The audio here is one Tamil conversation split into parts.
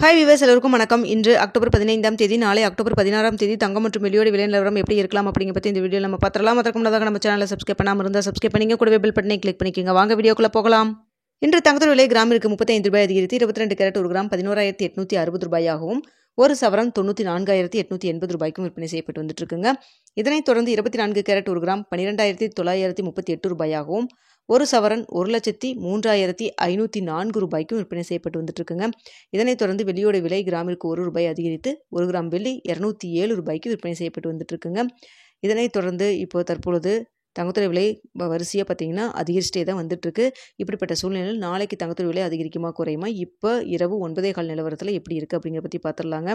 ஹாய் வியூவர்ஸ், எல்லோருக்கும் வணக்கம். இன்று அக்டோபர் 15ஆம் தேதி, நாளை அக்டோபர் 16ஆம் தேதி தங்கம் மற்றும் வெள்ளியோட விலை நிலவரம் எப்படி இருக்கலாம் அப்படிங்கிற பற்றி இந்த வீடியோ நம்ம பார்த்துடலாம். அதற்கு முன்னதாக நம்ம சேனலை சப்ஸ்கிரைப் பண்ணாமல் இருந்தால் சப்ஸ்கிரைப் பண்ணிங்க, கூடவே பெல் பட்டனை கிளிக் பண்ணிக்கோங்க. வாங்க வீடியோக்குள்ள போகலாம். இன்று தங்கத்தோட விலை கிராமிற்கு 35 ரூபாய் அதிகரித்து 22 கேரட் ஒரு கிராம் 11,860 ரூபாயாகவும், ஒரு சவரன் 94,880 ரூபாய்க்கும் விற்பனை செய்யப்பட்டு வந்துட்டு இருக்குங்க. இதனைத் தொடர்ந்து 24 கேரட் ஒரு கிராம் 12,938 ரூபாயாகவும், ஒரு சவரன் 1,03,504 ரூபாய்க்கும் விற்பனை செய்யப்பட்டு வந்துட்டு இருக்குங்க. இதனைத் தொடர்ந்து வெள்ளியோட விலை கிராமிற்கு 1 ரூபாய் அதிகரித்து 1 கிராம் வெள்ளி 207 ரூபாய்க்கு விற்பனை செய்யப்பட்டு வந்துட்டு இருக்குங்க. இதனைத் தொடர்ந்து இப்போ தற்பொழுது தங்கத்தோட விலை வரிசையாக பார்த்தீங்கன்னா அதிகரிச்சிட்டே தான் வந்துட்டுருக்கு. இப்படிப்பட்ட சூழ்நிலையில் நாளைக்கு தங்கத்தோட விலை அதிகரிக்குமா குறையுமா, இப்போ இரவு 9:15 நிலவரத்தில் எப்படி இருக்குது அப்படிங்கிற பற்றி பார்த்துடலாங்க.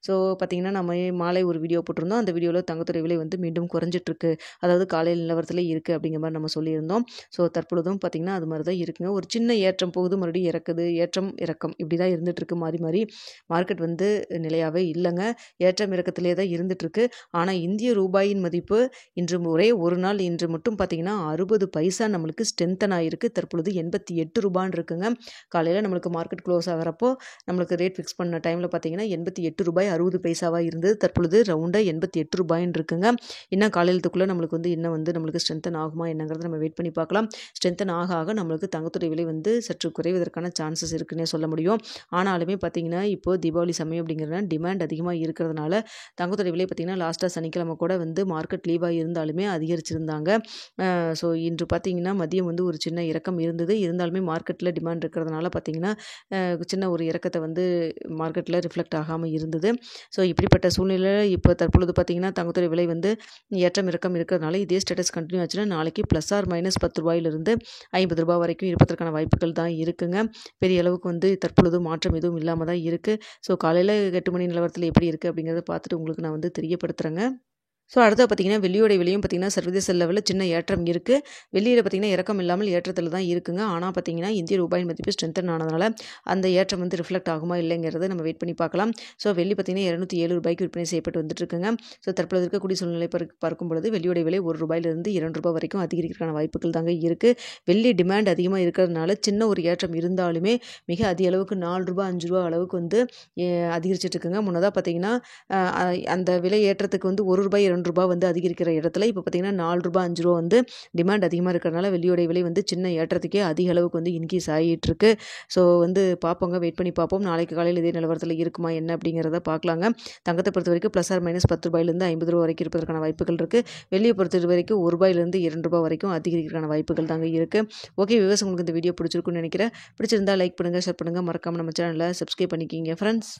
ஸோ பார்த்தீங்கன்னா நம்ம மாலை ஒரு வீடியோ போட்டிருந்தோம். அந்த வீடியோவில் தங்கத்தோட விலை வந்து மீண்டும் குறைஞ்சிட்ருக்கு, அதாவது காலையில் நிலவரத்தில் இருக்குது அப்படிங்கிற மாதிரி நம்ம சொல்லியிருந்தோம். ஸோ தற்பொழுதும் பார்த்திங்கன்னா அது மாதிரி தான் இருக்குங்க. ஒரு சின்ன ஏற்றம் போகுது, மறுபடியும் இறக்குது, ஏற்றம் இறக்கம் இப்படி தான் இருந்துகிட்ருக்கு. மாறி மாறி மார்க்கெட் வந்து நிலையாகவே இல்லைங்க, ஏற்றம் இறக்கத்திலே தான் இருந்துகிட்ருக்கு. ஆனால் இந்திய ரூபாயின் மதிப்பு இன்று ஒரே ஒரு நாள் இன்று மட்டும் பார்த்தீங்கன்னா 60 பைசா நம்மளுக்கு ஸ்ட்ரென்தன் ஆகிருக்கு. தற்பொழுது 88 ரூபான்னு இருக்குங்க. காலையில் நம்மளுக்கு மார்க்கெட் க்ளோஸ் ஆகிறப்போ நம்மளுக்கு ரேட் ஃபிக்ஸ் பண்ண டைமில் பார்த்தீங்கன்னா 88 ரூபாய் 60 பைசாவாக இருந்தது. தற்பொழுது ரவுண்டாக 88 ரூபாயின்னு இருக்குங்க. இன்னும் காலையிலத்துக்குள்ளே நம்மளுக்கு வந்து இன்னும் வந்து நம்மளுக்கு ஸ்ட்ரென்தன் ஆகுமா என்னங்கிறத நம்ம வெயிட் பண்ணி பார்க்கலாம். ஸ்ட்ரென்தன் ஆக ஆக நம்மளுக்கு தங்கத்துடைய விலை வந்து சற்று குறைவதற்கான சான்சஸ் இருக்குன்னே சொல்ல முடியும். ஆனாலுமே பார்த்தீங்கன்னா இப்போது தீபாவளி சமயம் அப்படிங்கிறதுனால டிமாண்ட் அதிகமாக இருக்கிறதுனால தங்கத்துடைய விலை பார்த்தீங்கன்னா லாஸ்ட்டாக சனிக்கிழமை கூட வந்து மார்க்கெட் லீவாக இருந்தாலுமே அதிகரிச்சிருந்தாங்க. ஸோ இன்று பார்த்தீங்கன்னா மதியம் வந்து ஒரு சின்ன இறக்கம் இருந்தது. இருந்தாலுமே மார்க்கெட்டில் டிமாண்ட் இருக்கிறதுனால பார்த்தீங்கன்னா சின்ன ஒரு இறக்கத்தை வந்து மார்க்கெட்டில் ரிஃப்ளெக்ட் ஆகாமல் இருந்தது. ஸோ இப்படிப்பட்ட சூழ்நிலையில் இப்போ தற்பொழுது பார்த்தீங்கன்னா தங்கத்தோட விலை வந்து ஏற்றம் இறக்கம் இருக்கிறதுனால இதே ஸ்டேட்டஸ் கண்டினியூ ஆச்சுன்னா நாளைக்கு ப்ளஸ் ஆர் மைனஸ் 10 ரூபாயிலிருந்து 50 ரூபாய் வரைக்கும் இருப்பதற்கான வாய்ப்புகள் தான் இருக்குங்க. பெரிய அளவுக்கு வந்து தற்பொழுது மாற்றம் எதுவும் இல்லாமல் தான் இருக்குது. ஸோ காலையில் 8 மணி நிலவரத்தில் எப்படி இருக்குது அப்படிங்கிறத பார்த்துட்டு உங்களுக்கு நான் வந்து தெரியப்படுத்துகிறேங்க. ஸோ அடுத்து பார்த்தீங்கன்னா வெள்ளியோட விலையும் பார்த்தீங்கன்னா சர்வதேச லெவலில் சின்ன ஏற்றம் இருக்குது. வெள்ளியில் பார்த்தீங்கன்னா இறக்கம் இல்லாமல் ஏற்றத்தில் தான் இருக்குங்க. ஆனால் பார்த்தீங்கன்னா இந்திய ரூபாயின் மதிப்பு ஸ்ட்ரென்தன் ஆனதுனால அந்த ஏற்றம் வந்து ரிஃப்ளெக்ட் ஆகுமா இல்லைங்கிறத நம்ம வெயிட் பண்ணி பார்க்கலாம். ஸோ வெள்ளி பார்த்தீங்கன்னா 207 ரூபாய்க்கு விற்பனை செய்யப்பட்டு வந்துட்டு இருக்குங்க. ஸோ தற்போது இருக்கக்கூடிய சூழ்நிலை பார்க்கும் பொழுது வெள்ளியோட விலை 1 ரூபாயிலிருந்து 2 ரூபாய் வரைக்கும் அதிகரிக்கிறதுக்கான வாய்ப்புகள் தாங்க இருக்குது. வெள்ளி டிமாண்ட் அதிகமாக இருக்கிறதுனால சின்ன ஒரு ஏற்றம் இருந்தாலுமே மிக அதிக அளவுக்கு 4 ரூபாய் 5 ரூபா அளவுக்கு வந்து அதிகரிச்சிட்டு இருக்குங்க. முன்னதாக பார்த்தீங்கன்னா அந்த விலை ஏற்றத்துக்கு வந்து 1 ரூபாய் 2 ரூபாய் வந்து அதிகரிக்கிற இடத்துல இப்போ பார்த்தீங்கன்னா 4 ரூபாய் 5 ரூபா வந்து டிமாண்ட் அதிகமாக இருக்கிறதுனால வெள்ளியோட விலை வந்து சின்ன ஏற்றத்துக்கே அதிக அளவுக்கு வந்து இன்க்ரீஸ் ஆகிட்டு இருக்கு. ஸோ வந்து பார்ப்போங்க, வெயிட் பண்ணி பார்ப்போம். நாளைக்கு காலையில் இதே நிலவரத்தில் இருக்குமா என்ன அப்படிங்கிறத பார்க்கலாங்க. தங்கத்தை பொறுத்த வரைக்கும் ப்ளஸ் ஆர் மைனஸ் 10 ரூபாயிலிருந்து 50 ரூபா வரைக்கும் இருப்பதற்கான வாய்ப்புகள் இருக்குது. வெள்ளியை பொறுத்த வரைக்கும் 1 ரூபாயிலிருந்து 2 ரூபாய் வரைக்கும் அதிகரிக்கிறதுக்கான வாய்ப்புகள் தாங்க இருக்குது. ஓகே வியூவர்ஸ், உங்களுக்கு இந்த வீடியோ பிடிச்சிருக்குன்னு நினைக்கிறேன். பிடிச்சிருந்தா லைக் பண்ணுங்கள், ஷேர் பண்ணுங்கள், மறக்காமல் நம்ம சேனலை சப்ஸ்கிரைப் பண்ணிக்கிங்க ஃப்ரெண்ட்ஸ்.